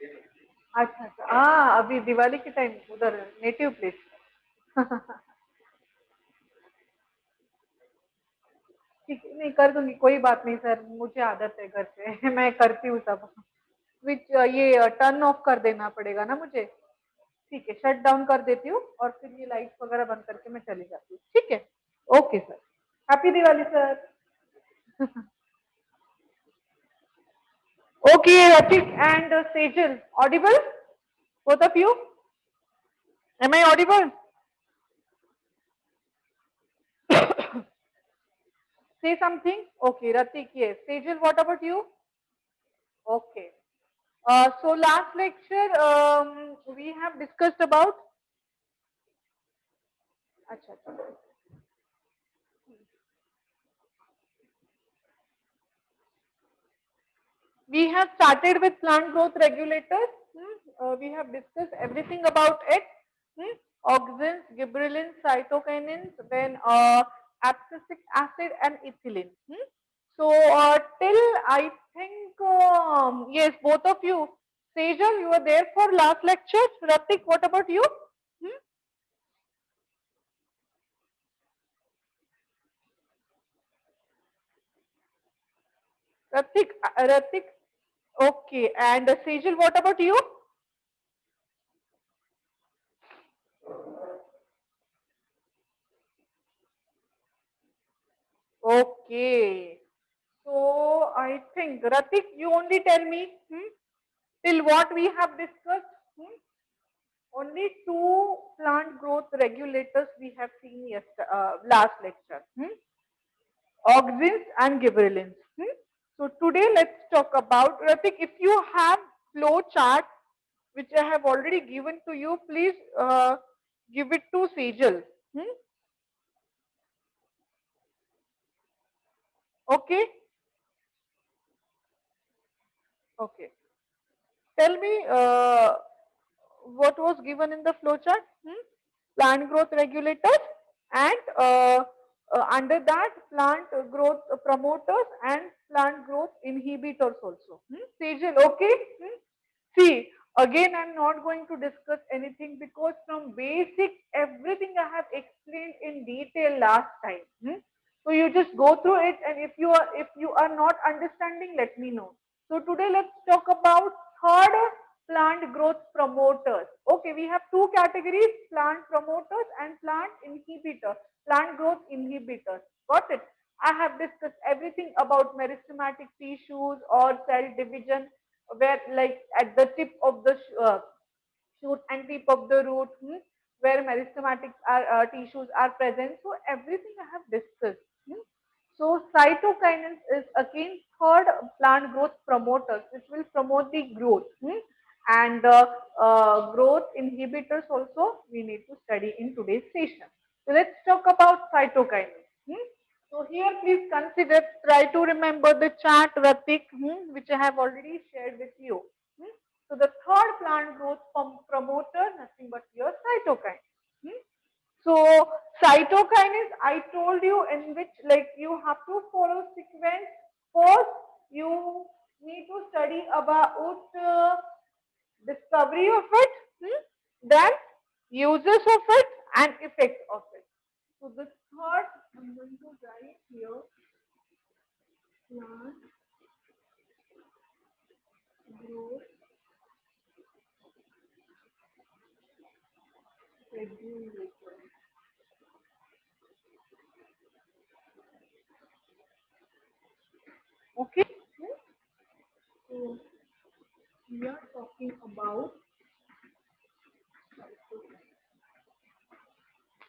अच्छा अच्छा, हाँ अभी दिवाली के टाइम उधर नेटिव प्लेस। ठीक है, नहीं कर दूंगी, कोई बात नहीं सर, मुझे आदत है घर से। मैं करती हूँ सब। स्विच ये टर्न ऑफ कर देना पड़ेगा ना मुझे। ठीक है, शट डाउन कर देती हूँ और फिर ये लाइट्स वगैरह बंद करके मैं चली जाती हूँ, ठीक है। Okay sir. Happy Diwali sir. Okay Ratik and Sejal, audible? Both of you? Am I audible? Say something. Okay, Ratik, yes. Sejal, what about you? Okay. So last lecture we have discussed about. अच्छा अच्छा. We have started with plant growth regulators. We have discussed everything about it. Auxins, gibberellins, cytokinins, then abscisic acid and ethylene. So till I think yes, both of you. Sejal, you were there for last lecture. Ratik, what about you? Hmm? Ratik, okay. And Sejal, what about you? Okay. So I think Ratik, you only tell me till what we have discussed. Only two plant growth regulators we have seen last lecture. Auxins and gibberellins. So today let's talk about Ratik. If you have flow chart which I have already given to you, please give it to Sejal. Okay. Okay. Tell me what was given in the flowchart? Plant growth regulators and under that plant growth promoters and plant growth inhibitors also. Sejal, okay? See, again I'm not going to discuss anything because from basic everything I have explained in detail last time. So you just go through it, and if you are not understanding, let me know. So today let's talk about third plant growth promoters. Okay, we have two categories, plant promoters and plant inhibitors, plant growth inhibitors. Got it? I have discussed everything about meristematic tissues or cell division, where like at the tip of the shoot and tip of the root, where meristematic tissues are present. So everything I have discussed. So cytokinins is again third plant growth promoters, which will promote the growth. And growth inhibitors also we need to study in today's session. So let's talk about cytokinins. So here please consider, try to remember the chart, Ratik, which I have already shared with you. So the third plant growth promoter, nothing but your cytokine. So cytokine is, I told you, in which like you have to follow sequence. First, you need to study about discovery of it, then uses of it and effects of it. So the third, I'm going to write here, plant growth regulator. Okay. So we are talking about.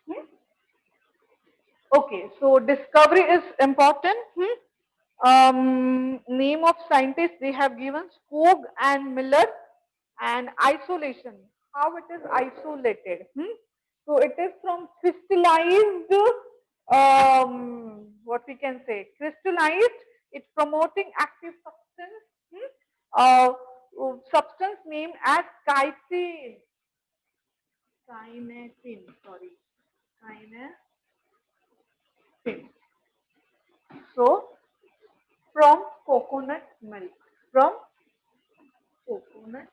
Hmm? Okay, so discovery is important. Name of scientists they have given Skoog and Miller, and isolation. How it is isolated? So it is from crystallized. What we can say? Crystallized. It's promoting active substance. Uh, Substance named as chitin. Kinetin. Sorry, kinetin. So from coconut milk. From coconut.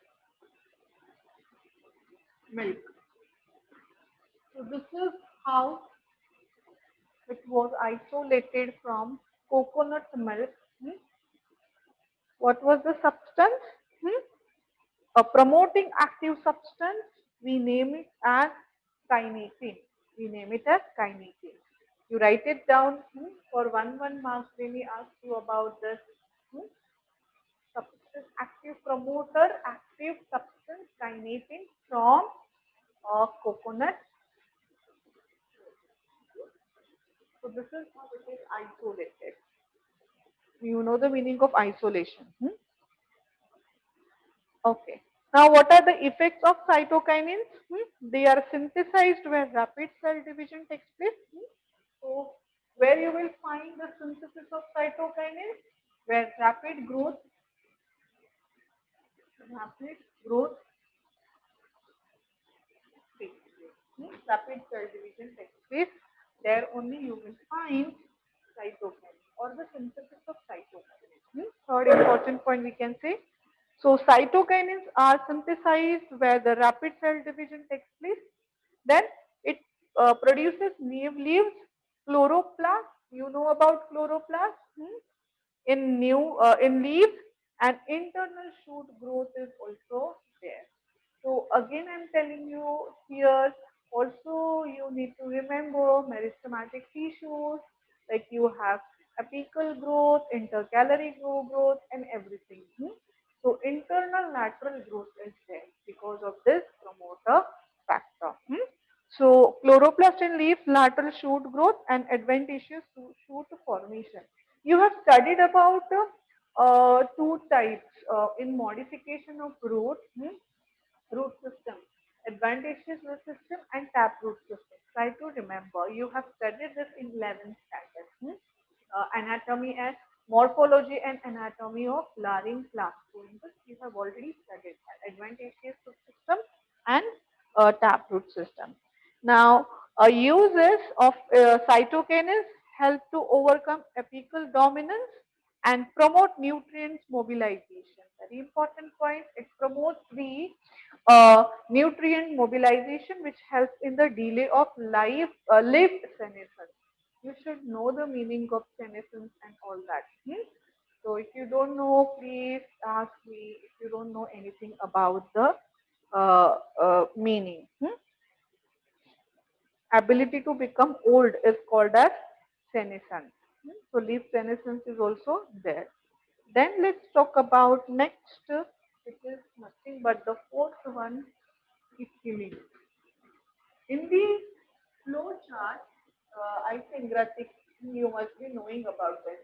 milk. So this is how it was isolated from coconut milk. What was the substance? A promoting active substance. We name it as kinetin. We name it as kinetin. You write it down for one marks. When we ask you about this substance, active promoter, active substance kinetin from coconut. So this is how it is isolated. You know the meaning of isolation. Okay. Now, what are the effects of cytokinins? They are synthesized where rapid cell division takes place. So, where you will find the synthesis of cytokinins? Where rapid growth takes place. Rapid cell division takes place. There only you will find cytokinins or the synthesis of cytokinins. Third important point we can say. So cytokinins are synthesized where the rapid cell division takes place. Then it produces leaves, chloroplast. You know about chloroplast in leaves, and internal shoot growth is also there. So again, I'm telling you here. Also, you need to remember meristematic tissues, like you have apical growth, intercalary growth, and everything. So internal lateral growth is there because of this promoter factor. So chloroplast in leaf, lateral shoot growth, and adventitious shoot formation. You have studied about two types in modification of root system, adventitious root system and taproot system. Try to remember. You have studied this in 11th standard. Anatomy and morphology and anatomy of flowering plants. So in this you have already studied that adventitious root system and taproot system. Now, uses of cytokinins help to overcome apical dominance and promote nutrients mobilization. Very important point. It promotes the nutrient mobilization, which helps in the delay of leaf senescence. You should know the meaning of senescence and all that. So if you don't know, please ask me if you don't know anything about the meaning. Ability to become old is called as senescence. So leaf senescence is also there. Then let's talk about next, which is nothing but the fourth one, ethylene. In the flow chart, I think Ratik, you must be knowing about this.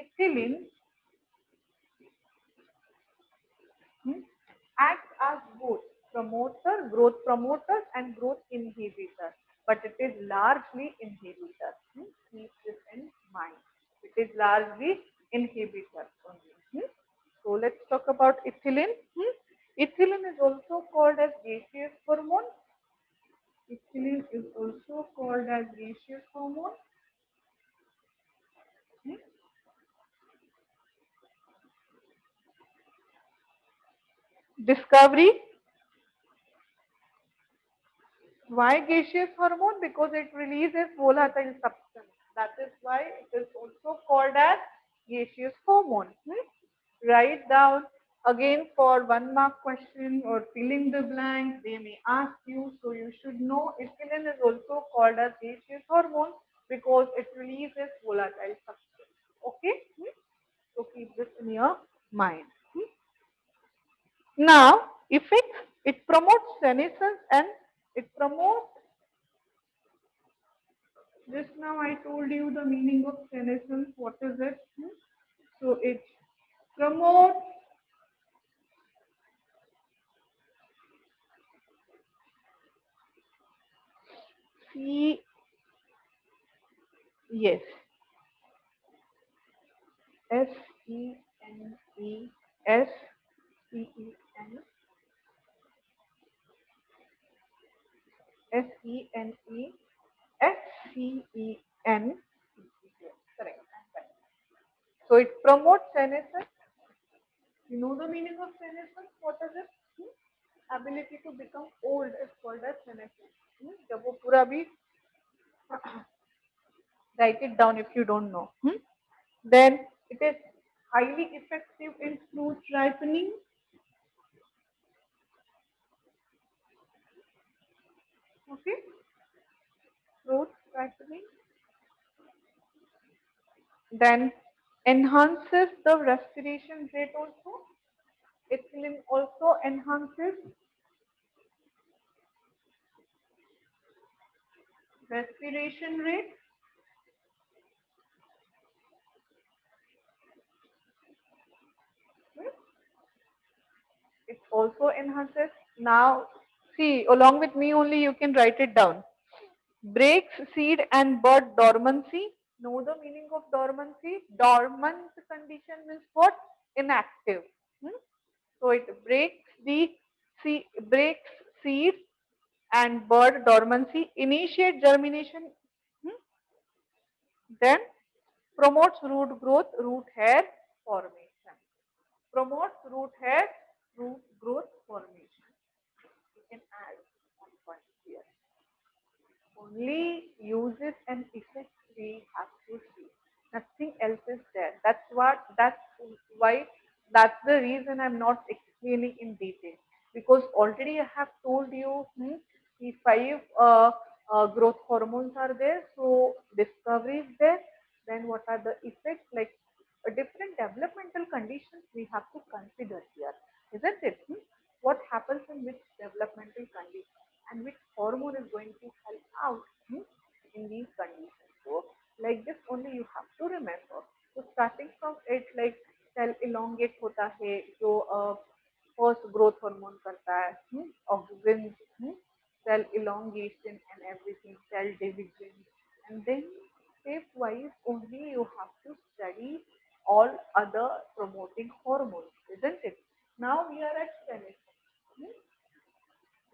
Ethylene acts as both growth promoter and growth inhibitor, but it is largely inhibitor. Keep this in mind. It is largely inhibitor only. So let's talk about ethylene. Ethylene is also called as gaseous hormone. Ethylene is also called as gaseous hormone. Discovery. Why gaseous hormone? Because it releases volatile substance. That is why it is also called as gaseous hormone. Write down again for 1 mark question or filling the blank. They may ask you, so you should know ethylene is also called as gaseous hormone because it releases volatile substance. Okay, so keep this in your mind. Now, effects, it promotes senescence and it promotes, just now I told you the meaning of senescence. What is it? So it promotes C, yes, SENESCEN, SENESCEN. Correct. Correct. So it promotes senescence. You know the meaning of senescence? What is it? ability to become old is called as senescence. जब वो पूरा भी write it down if you don't know. Then it is highly effective in fruit ripening. Okay, fruit ripening. Then enhances the respiration rate also. Ethylene also enhances respiration rate. Hmm? It also enhances. Now, see, along with me only you can write it down. Breaks seed and bud dormancy. Know the meaning of dormancy? Dormant condition means what? Inactive. Hmm? So it breaks seed and bud dormancy, initiate germination, hmm? Then promotes root growth, root hair formation. Promotes root growth formation. You can add one point here. Only uses and effects we have to see. Nothing else is there. That's why that's the reason I'm not explaining in detail. Because already I have told you the five growth hormones are there. So discovery is there. Then what are the effects? Like different developmental conditions we have to consider here, isn't it? What happens in which developmental condition and which hormone is going to help out in these conditions. So, like this only you have to remember. So, starting from it, like cell elongate होता है जो first growth hormone करता है, auxin, cell elongation and everything, cell division, and then step wise only you have to study all other promoting hormones, isn't it? Now we are at senescence.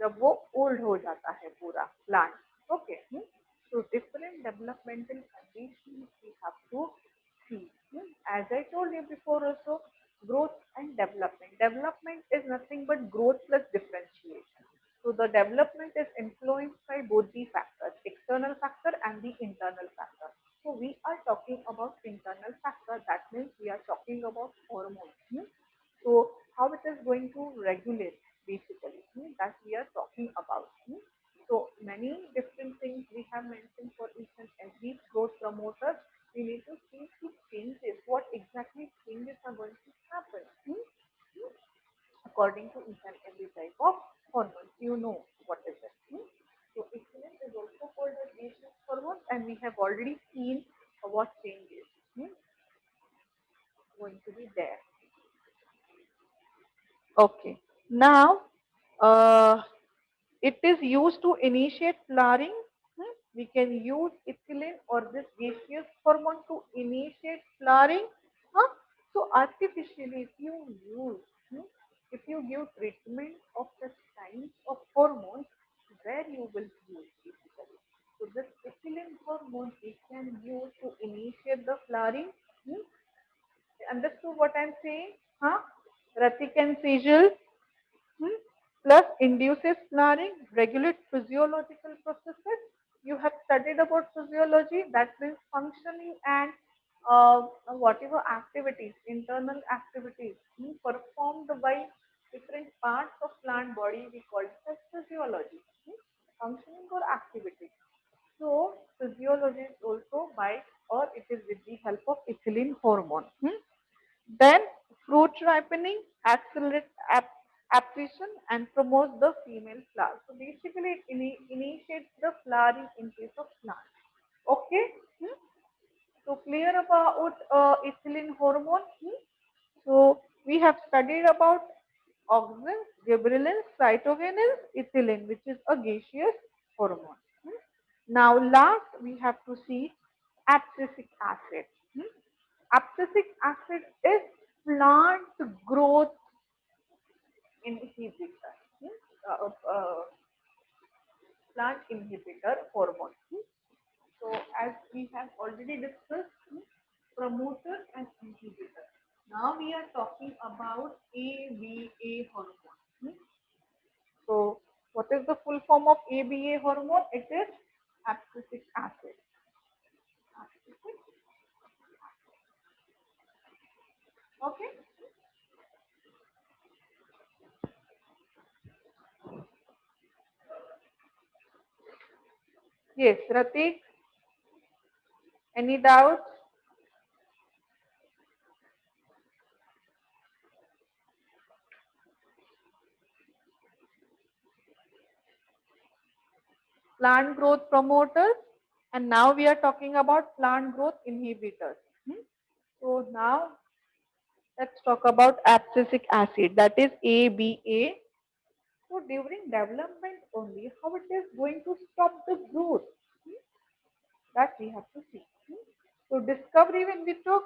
जब वो old हो जाता है पूरा plant okay so different developmental conditions we have to see. As I told you before also, growth and development is nothing but growth plus differentiation. So the development is influenced by both the factors, external factor and the internal factor. So we are talking about internal factor, that means we are talking about hormones. So how it is going to regulate basically that we are talking about. So many different things we have mentioned for each and every growth promoter. We need to see the changes, what exactly changes are going to happen according to each and every type of hormone. You know what is it. So insulin is also called as gaseous hormone, and we have already seen what changes going to be there. Okay. Now, uh, it is used to initiate flowering. We can use ethylene or this gaseous hormone to initiate flowering. Huh? So artificially, hmm, if you give treatment of such kinds of hormones, where you will use basically. So this ethylene hormone we can use to initiate the flowering. Hmm? Understood what I'm saying? Huh? Ratik and Sejal. Hmm? Plus induces flowering, regulate physiological processes. You have studied about physiology, that means functioning and whatever activities, internal activities performed by different parts of plant body, we call it as physiology. Functioning or activity. So physiology is also by or it is with the help of ethylene hormone. Then fruit ripening accelerates apparition and promotes the female flower. So basically it initiates the flowering in case of plant. Okay. So clear about ethylene hormone. So we have studied about auxin, gibberellin, cytokinins, ethylene, which is a gaseous hormone. Now last we have to see abscisic acid. Abscisic acid is plant growth inhibitor. Uh, uh, Plant inhibitor hormone. So as we have already discussed, promoter and inhibitor. Now we are talking about AVA hormone. form of ABA hormone? It is abscisic acid. Abscisic. Okay. Yes, Ratik. Any doubts? Plant growth promoters, and now we are talking about plant growth inhibitors. So now let's talk about abscisic acid, that is ABA. So during development only, how it is going to stop the growth, that we have to see. So discovery when we took,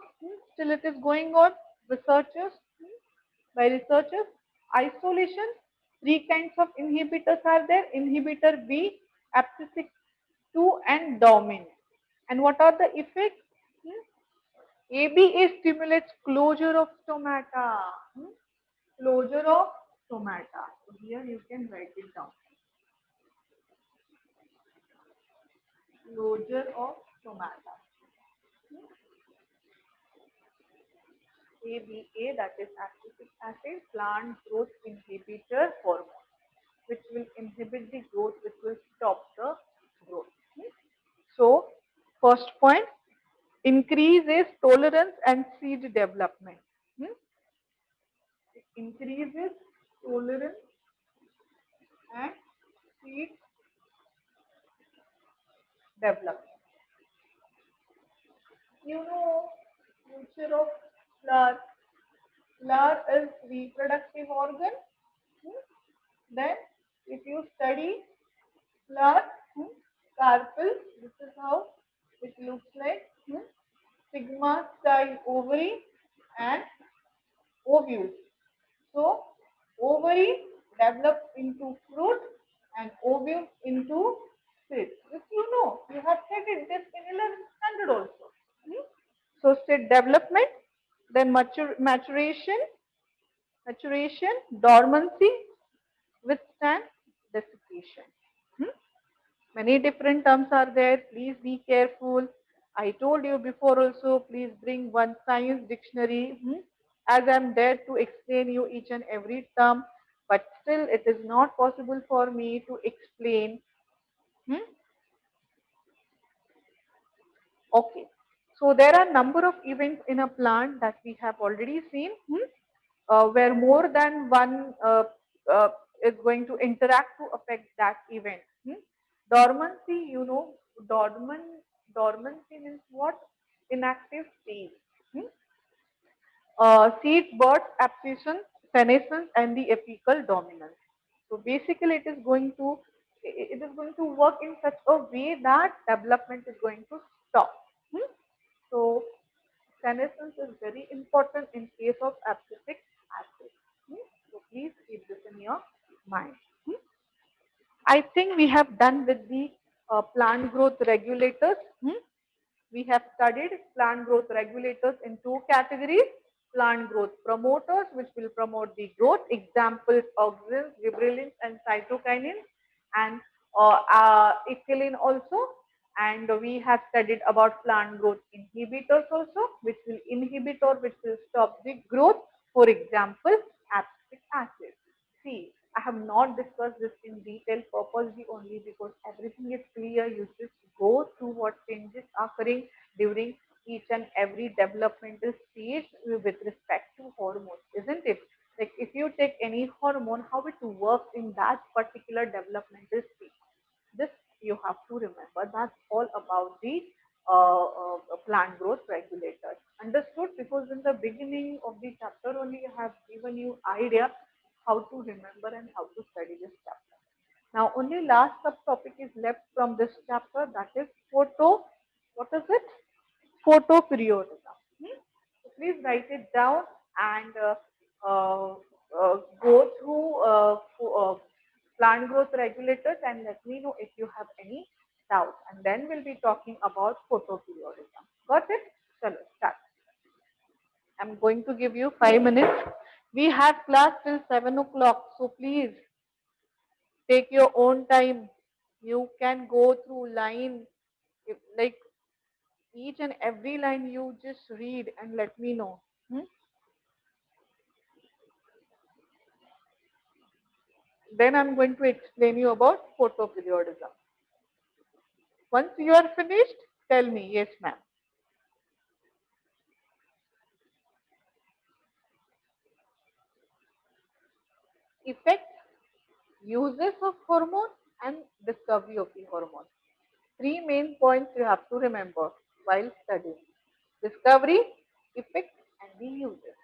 still it is going on. Researchers, by researchers, isolation. Three kinds of inhibitors are there: inhibitor B, abscisic 2, and dominant. And what are the effects? ABA stimulates closure of stomata. Closure of stomata. So here you can write it down. Closure of stomata. ABA, that is abscisic acid, plant growth inhibitor hormone, which will inhibit the growth, which will stop the growth. So, first point, increases tolerance and seed development. It increases tolerance and seed development. You know, future of flower. Flower is reproductive organ. Then, if you study flower, carpel, this is how it looks like. Stigma, style, ovary, and ovules. So, ovary develops into fruit and ovule into seed. This you know, you have studied this in 11th standard also. So, seed development, then maturation, dormancy, withstand desiccation. Many different terms are there. Please be careful. I told you before also, please bring one science dictionary. As I'm there to explain you each and every term, but still it is not possible for me to explain. Okay. So there are number of events in a plant that we have already seen, where more than one is going to interact to affect that event. Dormancy, you know, dormancy means what? Inactive stage. Seed buds, abscission, senescence, and the apical dominance. So basically, it is going to work in such a way that development is going to stop. So senescence is very important in case of abscisic acid. So please keep this in your mind. I think we have done with the plant growth regulators. We have studied plant growth regulators in two categories: plant growth promoters, which will promote the growth, examples auxins, gibberellins, and cytokinins, and ethylene also. And we have studied about plant growth inhibitors also, which will inhibit or which will stop the growth, for example, abscisic acid. See, I have not discussed this in detail purposely only because everything is clear. You just go through what changes are occurring during each and every developmental stage with respect to hormones, isn't it? Like if you take any hormone, how it works in that particular developmental stage. This you have to remember. That's all about the plant growth regulators. Understood? Because in the beginning of the chapter only I have given you idea how to remember and how to study this chapter. Now only last subtopic is left from this chapter, that is what is it? Photoperiodism. So please write it down and go through plant growth regulators and let me know if you have any doubt. And then we'll be talking about photoperiodism. Got it? Chalo, start. I'm going to give you 5 minutes. We have class till 7 o'clock, so please Take your own time. You can go through line, like each and every line you just read and let me know. Hmm? Then I'm going to explain you about photoperiodism. Once you are finished, tell me, yes ma'am. Effects, uses of hormone and discovery of the hormone. Three main points you have to remember while studying. Discovery, effect and the uses.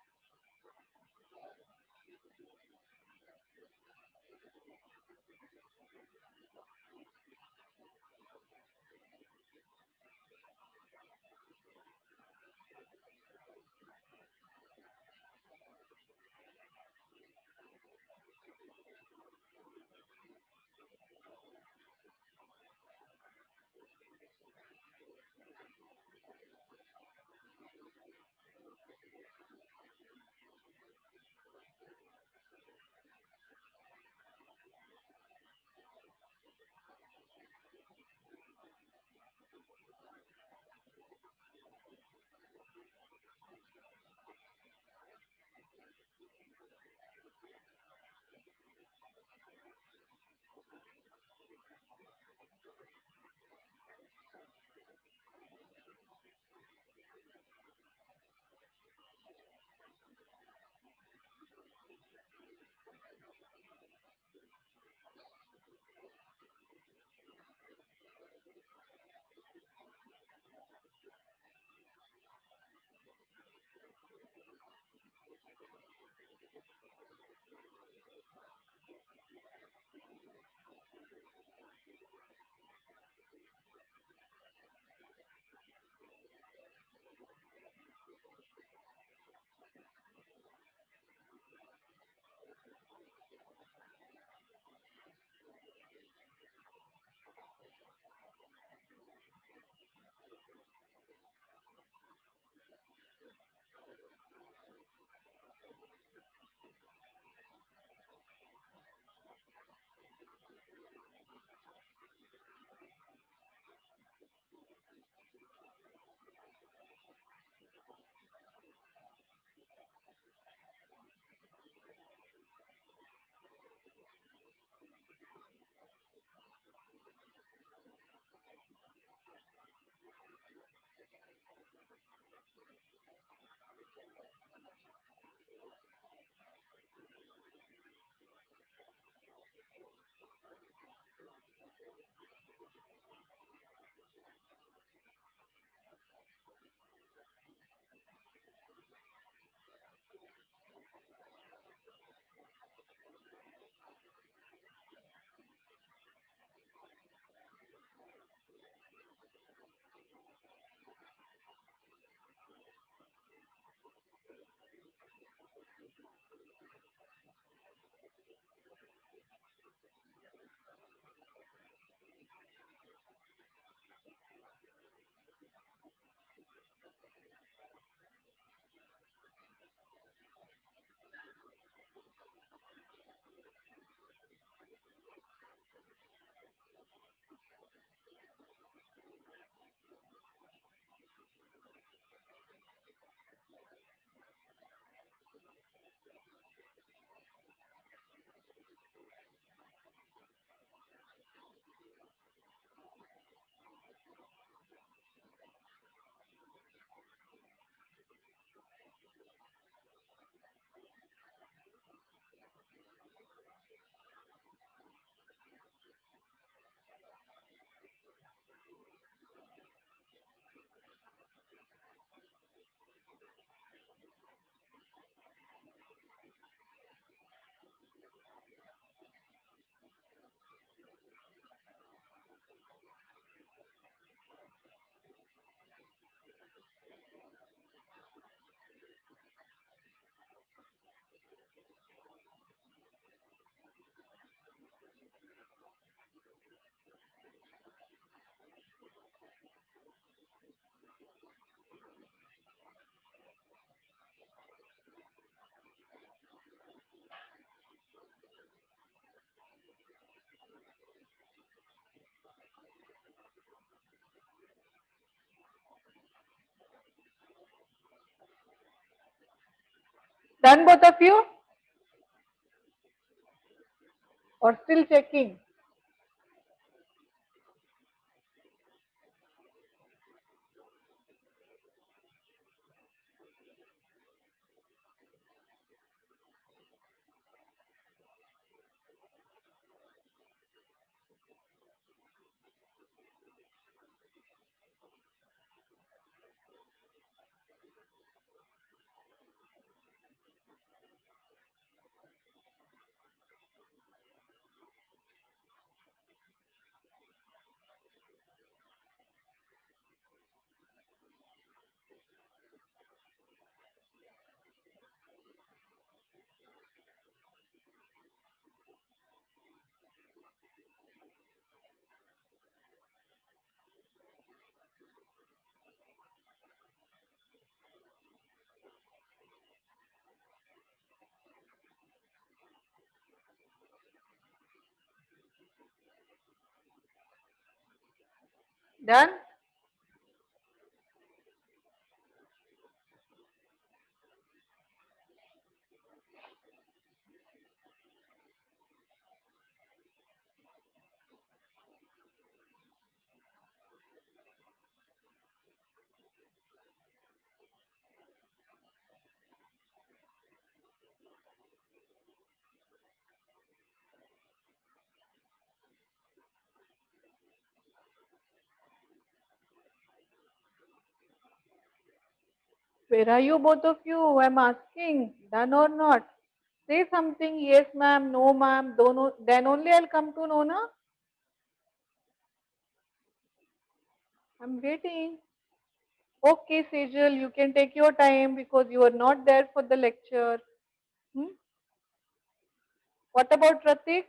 Done both of you? Or still checking? Done? Where are you both of you? I'm asking. Done or not? Say something. Yes, ma'am. No, ma'am. Don't know. Then only I'll come to know, na? I'm waiting. Okay, Sejal, you can take your time because you are not there for the lecture. Hmm? What about Ratik?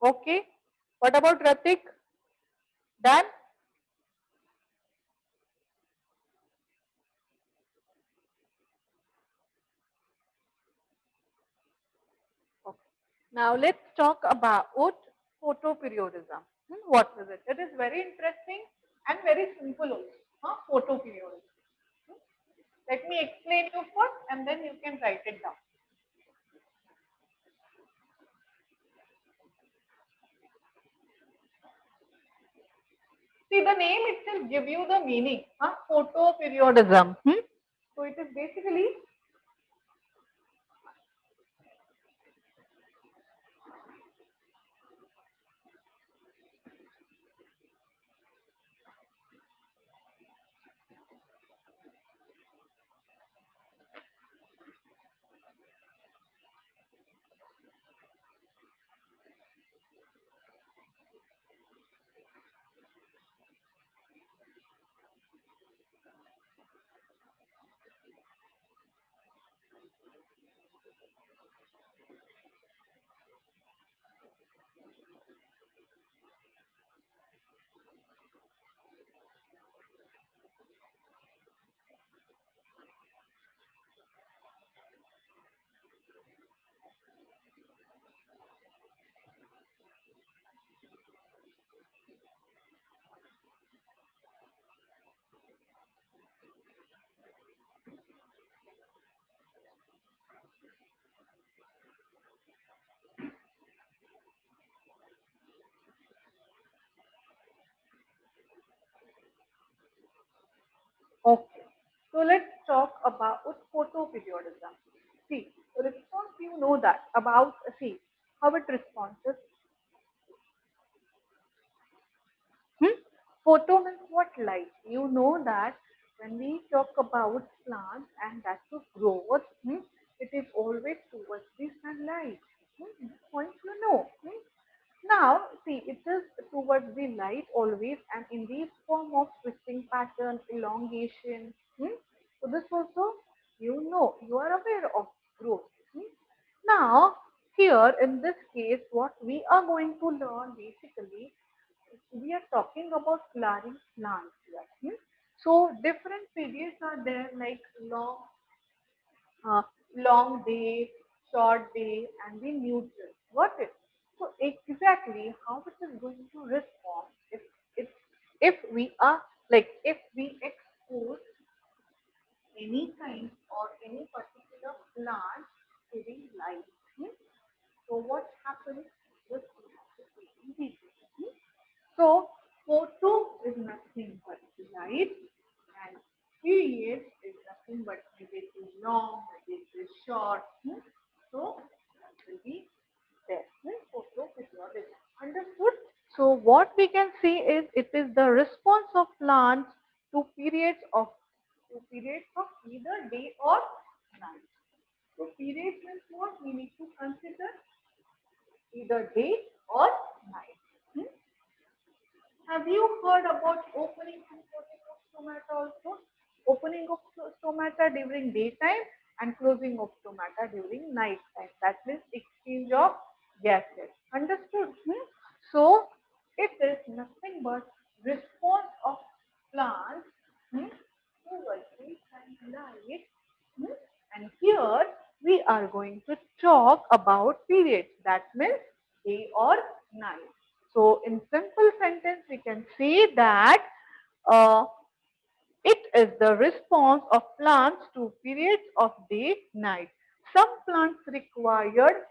Okay. What about Ratik? Done? Okay. Now let's talk about photoperiodism. What is it? It is very interesting and very simple also. Photoperiodism. Hmm? Let me explain you first and then you can write it down. See, the name itself give you the meaning. Photoperiodism. So it is basically okay. So let's talk about photoperiodism. See, response you know that about see how it responds. Hmm? Photo means what? Light. You know that when we talk about plants and that to growth, it is always towards the sunlight. This point you know. Now, see, it is towards the light always and in the form of twisting pattern, elongation. So this also, you are aware of growth. Now, here in this case, what we are going to learn basically, we are talking about flowering plants here. So different periods are there like uh, long day, short day, and the neutral. Got it? So exactly how it is going to respond if if we are like if we expose any kind or any particular plant during light. So what happens? This we have to see in detail. So photo is nothing but light and period is nothing but maybe it is long, maybe it is short. So that will be there. Photo physiology. Understood? So what we can see is it is the response of plants to periods of either day or night. So periods means what? We need to consider either day or night. Hmm? Have you heard about opening and closing of stomata also? Opening of stomata during daytime and closing of stomata during night time. That means exchange of gases. Understood? So it is nothing but response of plants towards the sunlight. Hmm? And here we are going to talk about periods. That means day or night. So in simple sentence, we can say that uh, it is the response of plants to periods of day night. Some plants required,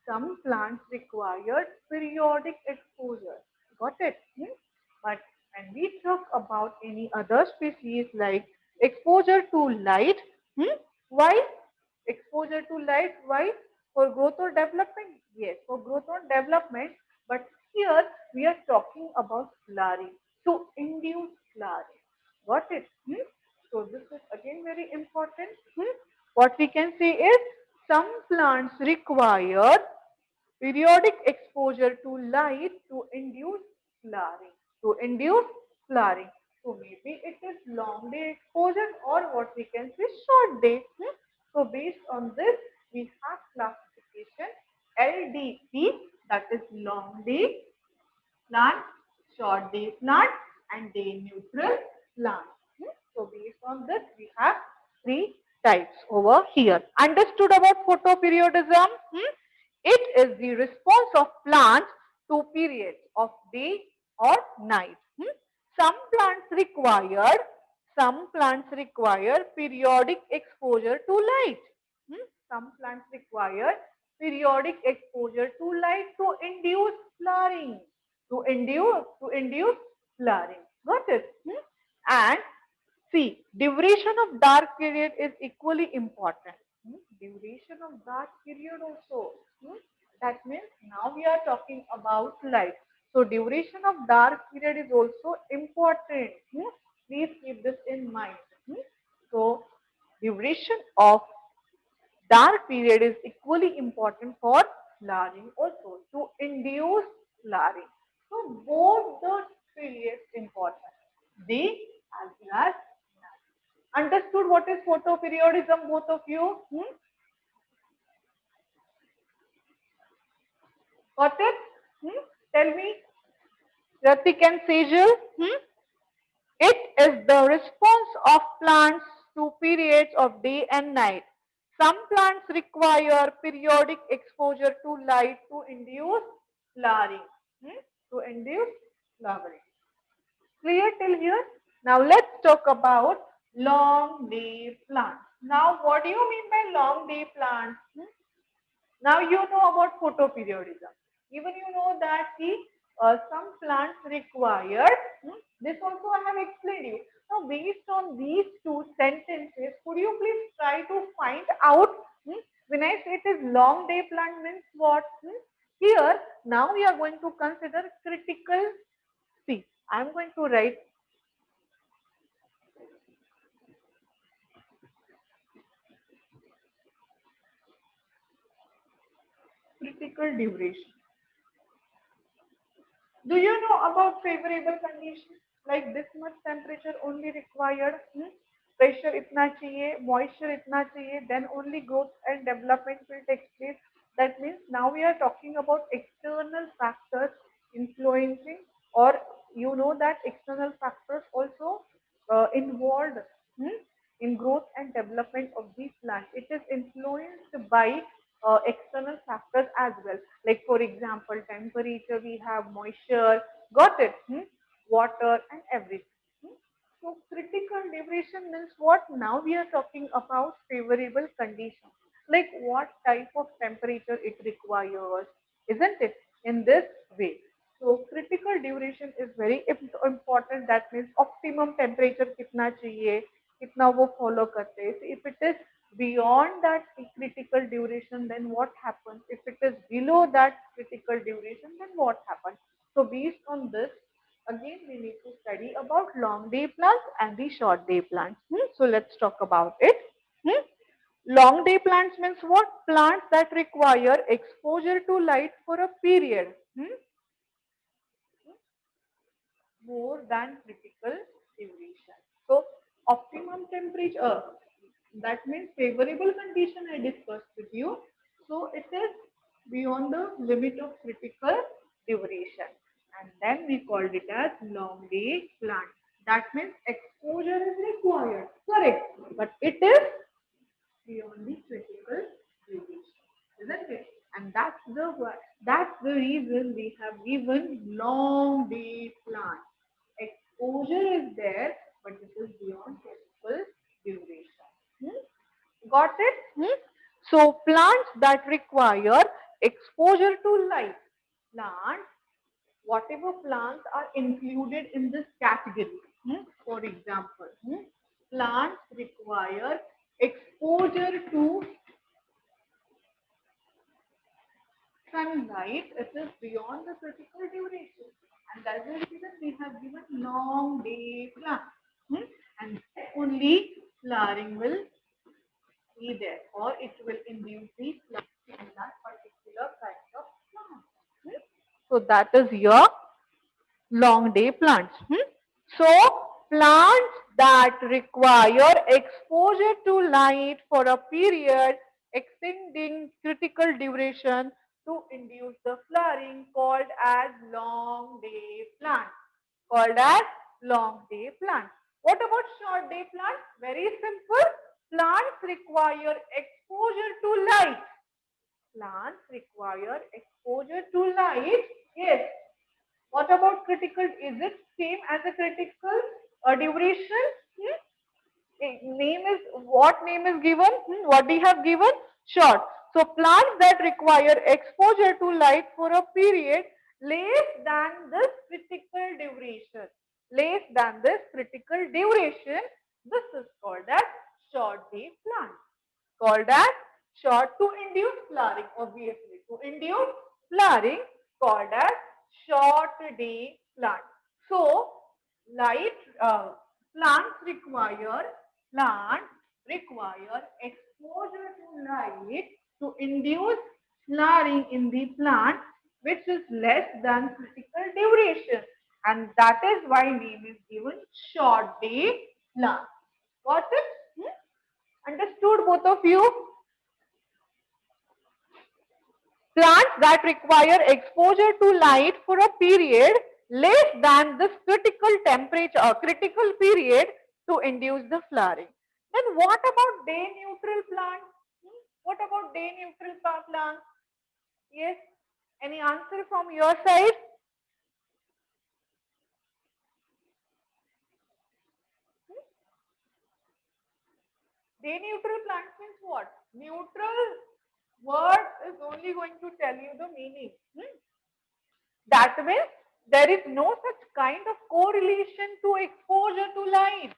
some plants required periodic exposure. Got it? But when we talk about any other species like exposure to light, why? Exposure to light, why? For growth or development? Yes, for growth or development. But here we are talking about flowering, to induce flowering. Got it? So this is again very important. What we can say is some plants require periodic exposure to light to induce flowering. To induce flowering. So maybe it is long day exposure or what we can say short day. So based on this, we have classification LDP that is long day plant, short day plant, and day neutral plant. So based on this, we have three types over here. Understood about photoperiodism? It is the response of plants to periods of day or night. Some plants require periodic exposure to light. Some plants require periodic exposure to light to induce flowering. To induce flowering. Got it? And see, duration of dark period is equally important. Duration of dark period also. That means now we are talking about light. So duration of dark period is also important. Please keep this in mind. So duration of dark period is equally important for flowering also to induce flowering. So both the periods important. Day as well as night. Understood what is photoperiodism, both of you? Got it? Tell me, Ratik and Sejal. It is the response of plants to periods of day and night. Some plants require periodic exposure to light to induce flowering. To induce flowering. Clear till here? Now let's talk about long day plants. Now what do you mean by long day plants? Now you know about photoperiodism. Even you know that some plants require, this also I have explained you. Now based on these two sentences, could you please try to find out, when I say it is long day plant means what? Here, now we are going to consider critical, see, I am going to write critical duration. Do you know about favorable conditions? Like this much temperature only required, pressure itna chahiye, moisture itna chahiye, then only growth and development will take place. That means now we are talking about external factors influencing, or you know that external factors also involved in growth and development of these plants. It is influenced by external factors as well. Like for example, temperature, we have moisture, got it? Water and everything. So critical duration means what? Now we are talking about favorable conditions. Like what type of temperature it requires, isn't it? In this way. So critical duration is very important. That means optimum temperature कितना चाहिए, कितना वो follow करते हैं. So if it is beyond that critical duration, then what happens? If it is below that critical duration, then what happens? So based on this, again we need to study about long day plants and the short day plants. So let's talk about it. Long day plants means what? Plants that require exposure to light for a period more than critical duration. So optimum temperature, that means favorable condition I discussed with you. So it is beyond the limit of critical duration. And then we called it as long day plant. That means exposure is required. Correct. But it is beyond the critical duration, isn't it? And that's the reason we have given long day plant. Exposure is there, but it is beyond critical duration. Got it? So plants that require exposure to light, plants, whatever plants are included in this category. For example, plants require exposure to sunlight. It is beyond the critical duration, and that is the reason we have given long day plant. And only flowering will be there, or it will induce the flowering in that particular kind of plant. So that is your long day plants. So plants that require exposure to light for a period extending critical duration to induce the flowering, called as long day plant. Called as long day plant. What about short day plant? Very simple. Plants require exposure to light. Plants require exposure to light. Yes. What about critical? Is it same as a critical duration? Hmm? Name is what name is given? What do you have given? Short. So plants that require exposure to light for a period less than this critical duration. Less than this critical duration. This is called as short day plant. Called as short to induce flowering. Obviously, to induce flowering called as short day plant. So light plants require plants require exposure to light to induce flowering in the plant, which is less than critical duration, and that is why name is given short day plant. Got it? Understood, both of you? Plants that require exposure to light for a period less than this critical temperature or critical period to induce the flowering. Then what about day neutral plants? What about day neutral plants? Yes. Any answer from your side? Day neutral plants means what? Neutral word is only going to tell you the meaning. That means there is no such kind of correlation to exposure to light.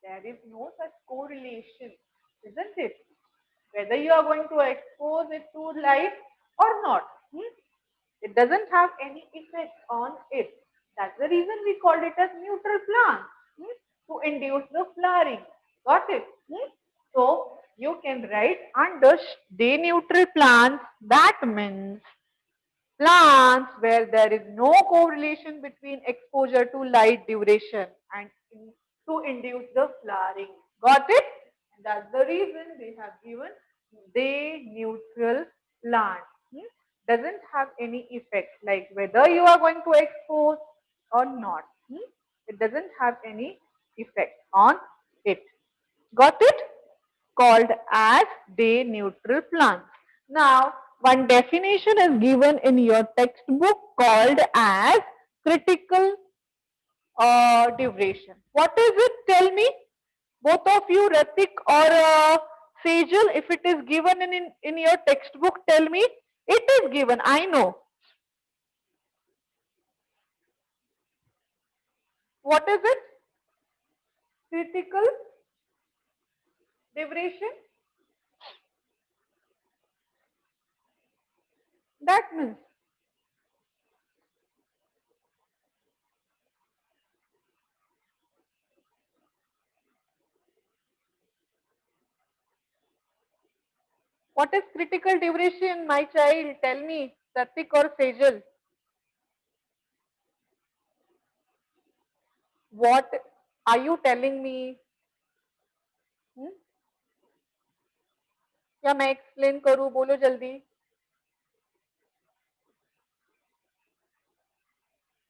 There is no such correlation, isn't it? Whether you are going to expose it to light or not. It doesn't have any effect on it. That's the reason we called it as neutral plant, to induce the flowering. Got it? So you can write under day neutral plants. That means plants where there is no correlation between exposure to light duration and to induce the flowering. Got it? And that's the reason they have given day neutral plant. Doesn't have any effect like whether you are going to expose or not. It doesn't have any effect on it. Got it? Called as day neutral plants. Now, one definition is given in your textbook called as critical duration. What is it? Tell me. Both of you, Ratik or Sejal, if it is given in your textbook, tell me. It is given, I know. What is it? Critical duration? That means what is critical duration, my child? Tell me, Ratik or Sejal. What are you telling me? क्या मैं explain करूं? बोलो जल्दी.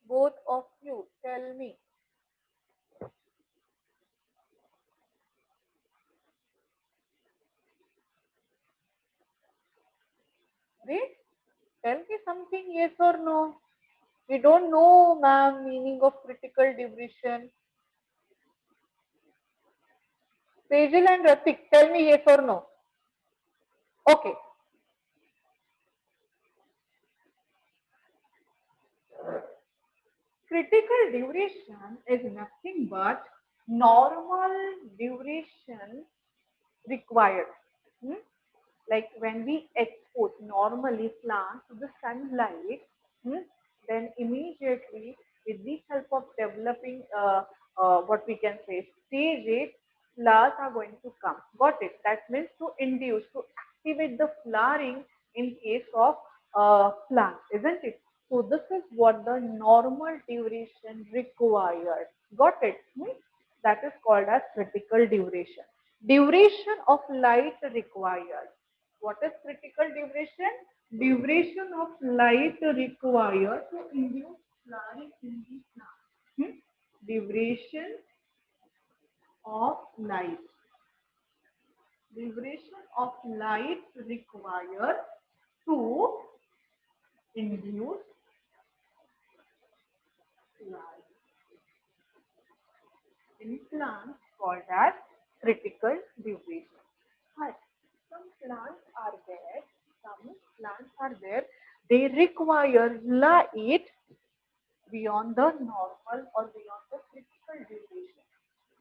Both of you tell me. Wait, tell me something, yes or no. We don't know, ma'am, meaning of critical duration. Sejal and Ratik, tell me yes or no. Okay. Critical duration is nothing but normal duration required. Like when we expose normally plants to the sunlight, then immediately with the help of developing what we can say stages, flowers are going to come. Got it? That means to induce, to activate the flowering in case of plants, isn't it? So this is what the normal duration required. Got it? That is called as critical duration. Duration of light required. What is critical duration? Duration of light required to induce flowering in the plant. Duration of light. Duration of light required to induce light in plants called as critical duration. But some plants are there, they require light beyond the normal or beyond the critical duration.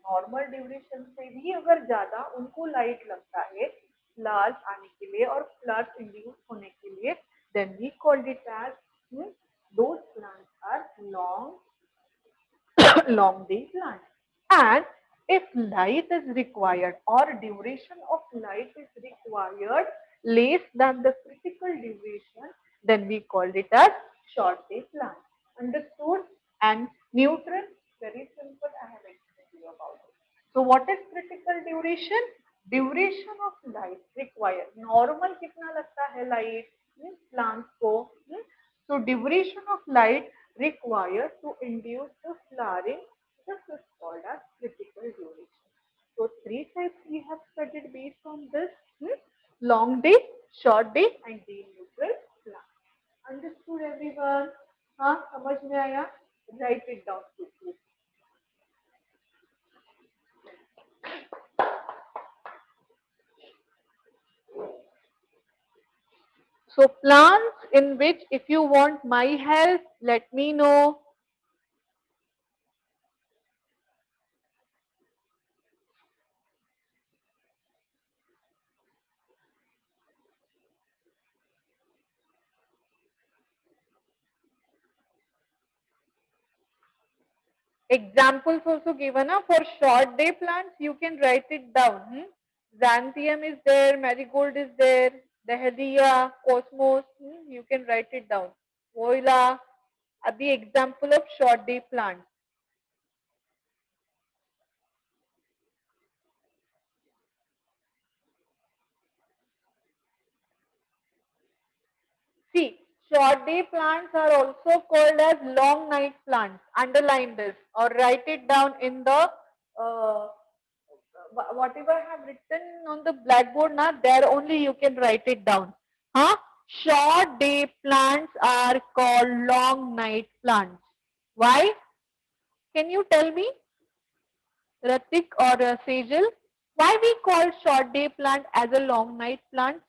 Normal duration से भी अगर ज्यादा उनको light लगता है flowers आने के लिए और फ्लावर्स इंड्यूस होने के लिए, then we called it as those plants are long day plants. And if light is required or duration of light is required less than the critical duration, then we call it as short day plant. Understood? And nutrients, very simple, I have explained you about it. So what is critical duration? Duration of light required. Normal कितना लगता है light plants को? So duration of light required to induce the flowering, this is called as critical duration. So three types we have studied based on this: long day, short day, and day neutral plant. Understood everyone? हाँ समझ में आया? Write it down quickly. So plants in which if you want my help, let me know. Examples also given for short day plants. You can write it down. Xanthium is there, marigold is there, dahlia, cosmos. You can write it down. Voila are the example of short day plants. See, short day plants are also called as long night plants. Underline this or write it down in the whatever I have written on the blackboard now, there only you can write it down. Huh? Short day plants are called long night plants. Why? Can you tell me, Ratik or Sejal? Why we call short day plant as a long night plant?